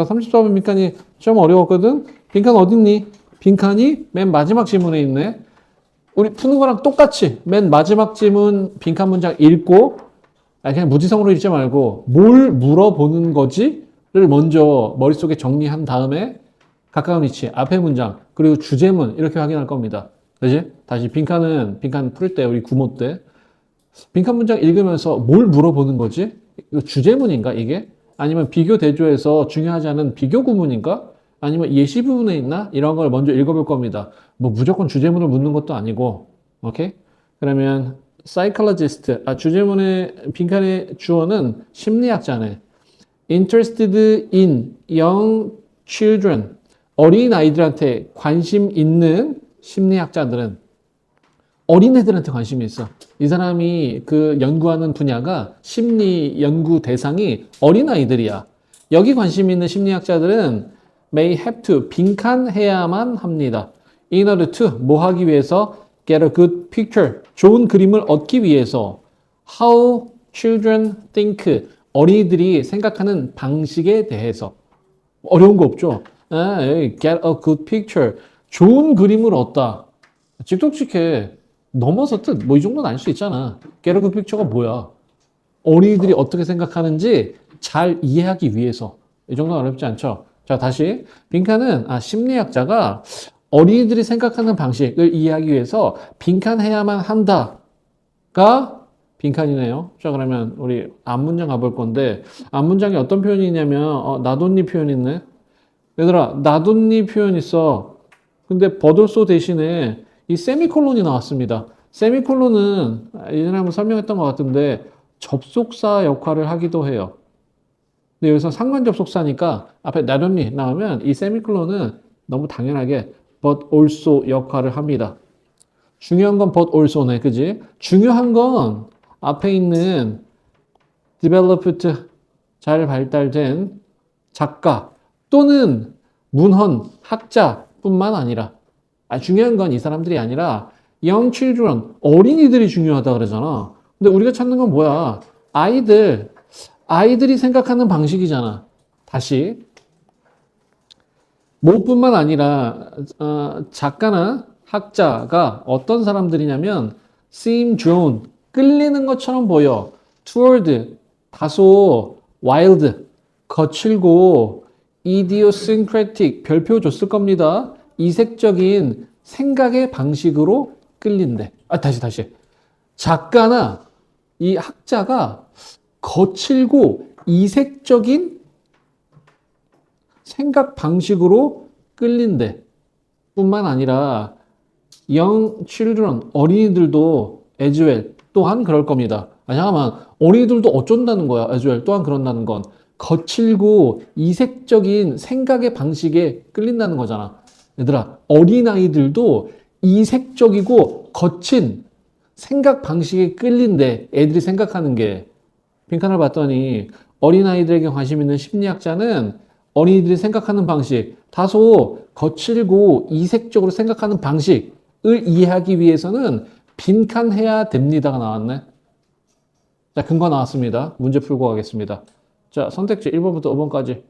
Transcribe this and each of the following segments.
34번 빈칸이 좀 어려웠거든? 빈칸 어딨니? 빈칸이 맨 마지막 지문에 있네. 우리 푸는 거랑 똑같이 맨 마지막 지문 빈칸 문장 읽고 그냥 무지성으로 읽지 말고 뭘 물어보는 거지를 먼저 머릿속에 정리한 다음에 가까운 위치, 앞에 문장, 그리고 주제문 이렇게 확인할 겁니다. 그지? 다시 빈칸 풀 때 우리 구모 때 빈칸 문장 읽으면서 뭘 물어보는 거지? 이거 주제문인가 이게? 아니면 비교 대조해서 중요하지 않은 비교 구문인가? 아니면 예시 부분에 있나? 이런 걸 먼저 읽어볼 겁니다. 뭐 무조건 주제문을 묻는 것도 아니고, 오케이? 그러면 psychologist, 주제문의 빈칸의 주어는 심리학자네. interested in young children, 어린 아이들한테 관심 있는 심리학자들은 어린애들한테 관심이 있어. 이 사람이 그 연구하는 분야가 심리 연구 대상이 어린아이들이야. 여기 관심 있는 심리학자들은 may have to 빈칸해야만 합니다. in order to 뭐 하기 위해서 get a good picture 좋은 그림을 얻기 위해서 how children think 어린이들이 생각하는 방식에 대해서 어려운 거 없죠? get a good picture 좋은 그림을 얻다. 직독직해. 넘어서 뜻, 뭐 이 정도는 알 수 있잖아. get a good picture가 뭐야? 어린이들이 어떻게 생각하는지 잘 이해하기 위해서. 이 정도는 어렵지 않죠? 자, 다시. 빈칸은, 심리학자가 어린이들이 생각하는 방식을 이해하기 위해서 빈칸해야만 한다가 빈칸이네요. 자, 그러면 우리 앞문장 가볼 건데, 앞문장에 어떤 표현이 있냐면, 나돈니 표현 있네. 얘들아, 나돈니 표현 있어. 근데 버돌소 대신에 이 세미콜론이 나왔습니다. 세미콜론은 예전에 한번 설명했던 것 같은데 접속사 역할을 하기도 해요. 근데 여기서 상관 접속사니까 앞에 not only 나오면 이 세미콜론은 너무 당연하게 but also 역할을 합니다. 중요한 건 but also네, 그지? 중요한 건 앞에 있는 developed 잘 발달된 작가 또는 문헌 학자뿐만 아니라 중요한 건 이 사람들이 아니라 young children, 어린이들이 중요하다 그러잖아. 근데 우리가 찾는 건 뭐야? 아이들이 생각하는 방식이잖아. 다시. 뭐뿐만 아니라 작가나 학자가 어떤 사람들이냐면 seem drawn, 끌리는 것처럼 보여. toward, 다소 wild, 거칠고 idiosyncratic, 별표 줬을 겁니다. 이색적인 생각의 방식으로 끌린대. 다시. 작가나 이 학자가 거칠고 이색적인 생각 방식으로 끌린대. 뿐만 아니라 young children, 어린이들도 as well, 또한 그럴 겁니다. 잠깐만, 어린이들도 어쩐다는 거야, as well, 또한 그런다는 건. 거칠고 이색적인 생각의 방식에 끌린다는 거잖아. 얘들아, 어린아이들도 이색적이고 거친 생각 방식에 끌린대. 애들이 생각하는 게. 빈칸을 봤더니 어린아이들에게 관심 있는 심리학자는 어린이들이 생각하는 방식, 다소 거칠고 이색적으로 생각하는 방식을 이해하기 위해서는 빈칸해야 됩니다가 나왔네. 자, 근거 나왔습니다. 문제 풀고 가겠습니다. 자, 선택지 1번부터 5번까지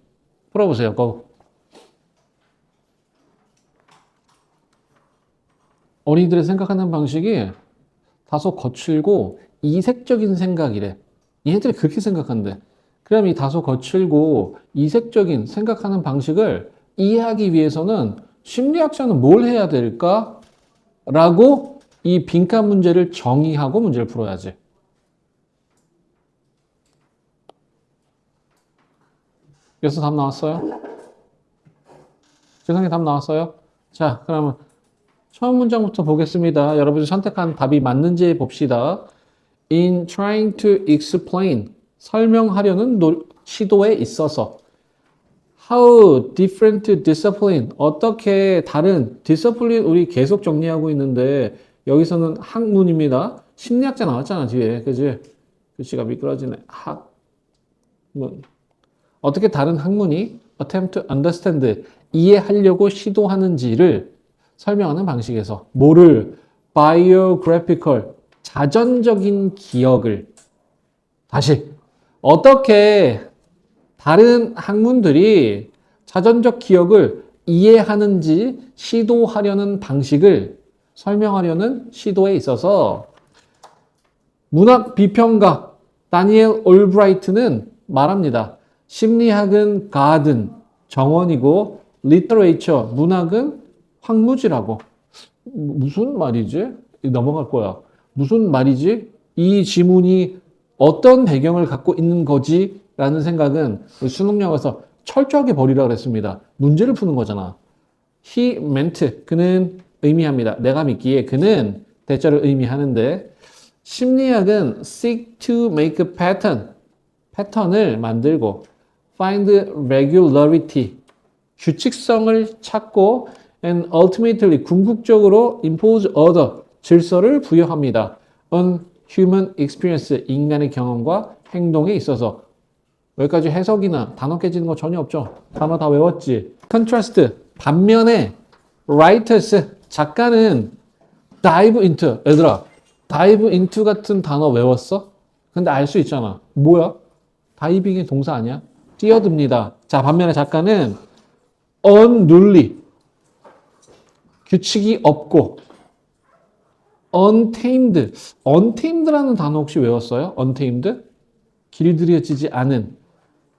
풀어보세요. 고. 어린이들이 생각하는 방식이 다소 거칠고 이색적인 생각이래. 얘네들이 그렇게 생각한대. 그럼 이 다소 거칠고 이색적인 생각하는 방식을 이해하기 위해서는 심리학자는 뭘 해야 될까? 라고 이 빈칸 문제를 정의하고 문제를 풀어야지. 여기서 답 나왔어요? 재성이 답 나왔어요? 자, 그러면 처음 문장부터 보겠습니다. 여러분이 선택한 답이 맞는지 봅시다. In trying to explain, 설명하려는 시도에 있어서 How different discipline, 어떻게 다른 discipline 우리 계속 정리하고 있는데 여기서는 학문입니다. 심리학자 나왔잖아 뒤에, 그지? 글씨가 미끄러지네. 학문. 어떻게 다른 학문이 attempt to understand, 이해하려고 시도하는지를 설명하는 방식에서 뭐를 biographical, 자전적인 기억을 다시 어떻게 다른 학문들이 자전적 기억을 이해하는지 시도하려는 방식을 설명하려는 시도에 있어서 문학 비평가 다니엘 올브라이트는 말합니다. 심리학은 가든, 정원이고 리터레이처, 문학은 황무지라고. 무슨 말이지? 넘어갈 거야. 무슨 말이지? 이 지문이 어떤 배경을 갖고 있는 거지? 라는 생각은 수능 영어에서 철저하게 버리라 그랬습니다. 문제를 푸는 거잖아. He meant, 그는 의미합니다. 내가 믿기에 그는 대자를 의미하는데 심리학은 seek to make a pattern, 패턴을 만들고 find regularity, 규칙성을 찾고 and ultimately, 궁극적으로 impose order, 질서를 부여합니다. on human experience, 인간의 경험과 행동에 있어서. 여기까지 해석이나 단어 깨지는 거 전혀 없죠? 단어 다 외웠지? contrast, 반면에 writers, 작가는 dive into, 얘들아 dive into 같은 단어 외웠어? 근데 알 수 있잖아. 뭐야? 다이빙의 동사 아니야? 뛰어듭니다. 자, 반면에 작가는 unruly, 규칙이 없고 untamed, untamed라는 단어 혹시 외웠어요? untamed? 길들여지지 않은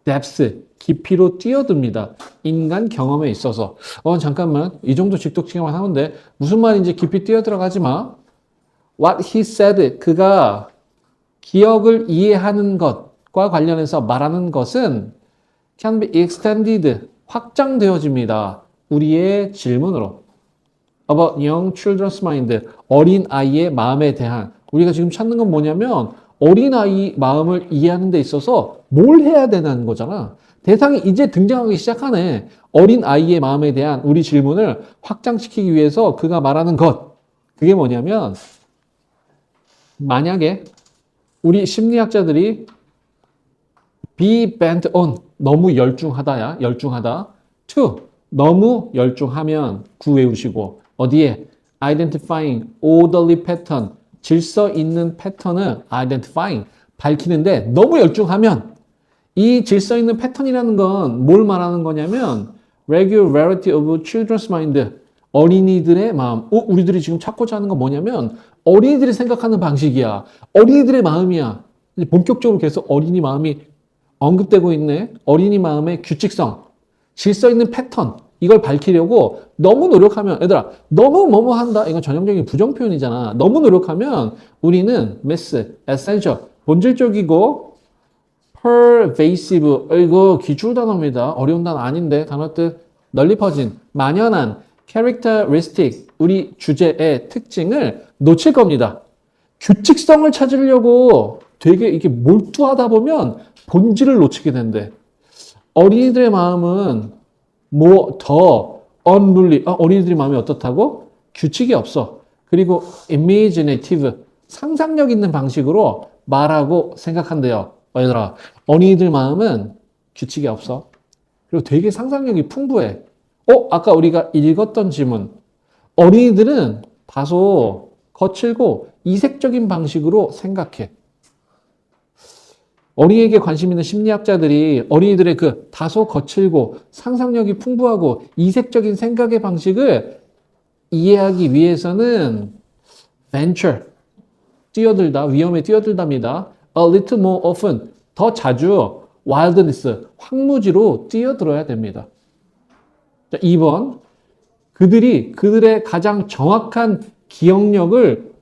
depth, 깊이로 뛰어듭니다. 인간 경험에 있어서. 잠깐만. 이 정도 직독칭만 하면 돼. 무슨 말인지 깊이 뛰어들어가지 마. What he said, 그가 기억을 이해하는 것과 관련해서 말하는 것은 can be extended, 확장되어집니다. 우리의 질문으로. About young children's mind, 어린 아이의 마음에 대한. 우리가 지금 찾는 건 뭐냐면 어린 아이 마음을 이해하는 데 있어서 뭘 해야 되는 거잖아. 대상이 이제 등장하기 시작하네. 어린 아이의 마음에 대한 우리 질문을 확장시키기 위해서 그가 말하는 것. 그게 뭐냐면 만약에 우리 심리학자들이 be bent on, 너무 열중하다야, 열중하다. to, 너무 열중하면 구 외우시고 어디에? identifying orderly pattern, 질서 있는 패턴을 identifying, 밝히는데 너무 열중하면 이 질서 있는 패턴이라는 건 뭘 말하는 거냐면 regularity of children's mind, 어린이들의 마음. 우리들이 지금 찾고자 하는 건 뭐냐면 어린이들이 생각하는 방식이야. 어린이들의 마음이야. 본격적으로 계속 어린이 마음이 언급되고 있네. 어린이 마음의 규칙성, 질서 있는 패턴, 이걸 밝히려고 너무 노력하면, 얘들아, 너무 뭐뭐 한다. 이건 전형적인 부정 표현이잖아. 너무 노력하면 우리는 miss, essential, 본질적이고 pervasive, 이거 기출 단어입니다. 어려운 단어 아닌데 단어 뜻 널리 퍼진, 만연한 characteristic, 우리 주제의 특징을 놓칠 겁니다. 규칙성을 찾으려고 되게 이렇게 몰두하다 보면 본질을 놓치게 된대. 어린이들의 마음은 뭐 더 unruly, 어린이들의 마음이 어떻다고? 규칙이 없어. 그리고 imaginative, 상상력 있는 방식으로 말하고 생각한대요. 얘들아, 어린이들 마음은 규칙이 없어. 그리고 되게 상상력이 풍부해. 아까 우리가 읽었던 지문. 어린이들은 다소 거칠고 이색적인 방식으로 생각해. 어린이에게 관심 있는 심리학자들이 어린이들의 그 다소 거칠고 상상력이 풍부하고 이색적인 생각의 방식을 이해하기 위해서는 venture, 뛰어들다, 위험에 뛰어들답니다. A little more often, 더 자주 wilderness, 황무지로 뛰어들어야 됩니다. 자, 2번, 그들의 가장 정확한 기억력을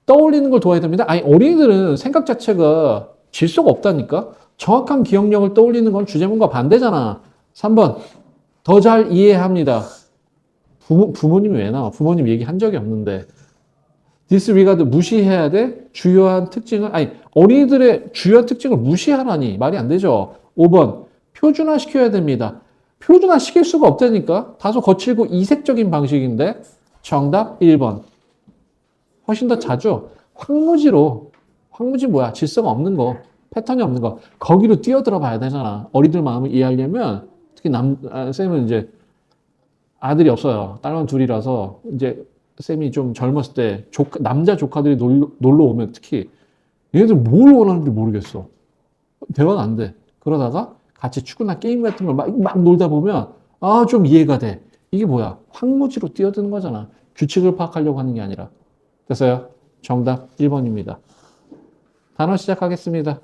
떠올리는 걸 도와야 됩니다. 아니, 어린이들은 생각 자체가 질서가 없다니까? 정확한 기억력을 떠올리는 건 주제문과 반대잖아. 3번, 더 잘 이해합니다. 부모님이 왜 나와? 부모님 얘기한 적이 없는데. disregard, 무시해야 돼? 주요한 특징을, 아니, 어린이들의 주요한 특징을 무시하라니. 말이 안 되죠. 5번, 표준화시켜야 됩니다. 표준화시킬 수가 없다니까? 다소 거칠고 이색적인 방식인데. 정답 1번. 훨씬 더 자주 황무지로, 황무지 뭐야? 질서가 없는 거, 패턴이 없는 거. 거기로 뛰어들어 봐야 되잖아. 어린이들 마음을 이해하려면, 특히 쌤은 이제 아들이 없어요. 딸만 둘이라서, 이제 쌤이 좀 젊었을 때 남자 조카들이 놀러 오면 특히 얘네들 뭘 원하는지 모르겠어. 대화가 안 돼. 그러다가 같이 축구나 게임 같은 걸 막 놀다 보면 아, 좀 이해가 돼. 이게 뭐야? 황무지로 뛰어드는 거잖아. 규칙을 파악하려고 하는 게 아니라. 됐어요? 정답 1번입니다. 단어 시작하겠습니다.